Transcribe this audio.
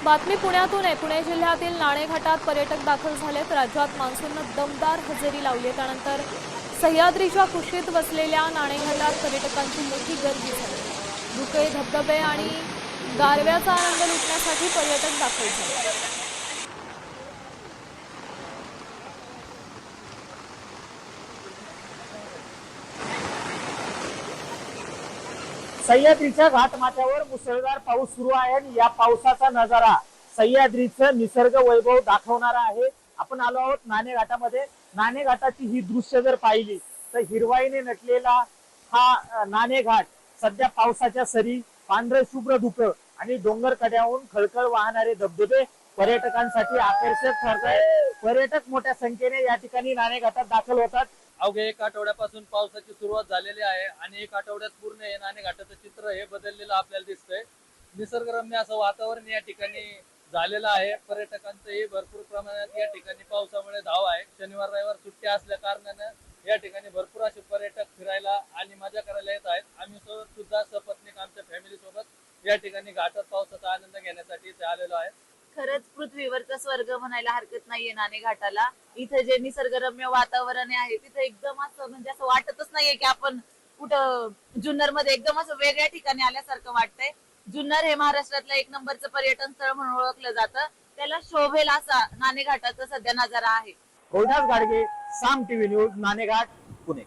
बातमी पुण्यातून आहे। पुणे जिल्ह्यातील नाणेघाटात पर्यटक दाखल झालेत। राज्यात मान्सूननं दमदार हजेरी लावली आहे। त्यानंतर सह्याद्रीच्या कुशीत वसलेल्या नाणेघाटात पर्यटकांची मोठी गर्दी झाली। धुके, धबधबे आणि गारव्याचा आनंद लुटण्यासाठी पर्यटक दाखल झाले। सह्याद्रीच्या घाटमाथ्यावर मुसळधार पाऊस सुरू आहे आणि या पावसाचा नजारा सह्याद्रीचं निसर्ग वैभव दाखवणारा आहे। आपण आलो आहोत नाणेघाटामध्ये। नाणेघाटाची ही दृश्य जर पाहिली तर हिरवाईने नटलेला हा नाणेघाट सध्या पावसाच्या सरी, पांढरे शुभ्र धुकं आणि डोंगर कड्याहून खळखळ वाहणारे धबधबे पर्यटकांसाठी आकर्षक ठरत आहेत। पर्यटक मोठ्या संख्येने या ठिकाणी नाणेघाटात दाखल होतात। अवघ्या एक आठवड्यापासून पावसाची सुरुवात झालेली आहे आणि एक आठवड्यात पूर्ण हे नाणेघाटाचं चित्र हे बदललेलं आपल्याला दिसतंय। निसर्गरम्य असं वातावरण या ठिकाणी झालेलं आहे। पर्यटकांचंही भरपूर प्रमाणात या ठिकाणी पावसामुळे धाव आहे। शनिवार रविवार सुट्ट्या असल्या कारणानं या ठिकाणी भरपूर असे पर्यटक फिरायला आणि मजा करायला येत आहेत। आम्ही सुद्धा सपत्नीक आमच्या फॅमिली सोबत या ठिकाणी घाटात पावसाचा आनंद घेण्यासाठी इथे आलेलो आहे। खरंच पृथ्वीवरचा स्वर्ग म्हणायला हरकत नाहीये नाणेघाटाला। इथे जे निसर्गरम्य वातावरण आहे तिथे एकदम असं म्हणजे असं वाटतच नाहीये की आपण कुठं जुन्नर मध्ये एकदम असं वेगळ्या ठिकाणी आल्यासारखं वाटतंय। जुन्नर हे महाराष्ट्रातलं एक नंबरचं पर्यटन स्थळ म्हणून ओळखलं जातं। त्याला शोभेल असा नाणेघाटाचा सध्या नजारा आहे। रोहिदास गाडगे, साम टीव्ही न्यूज, नाणेघाट, पुणे।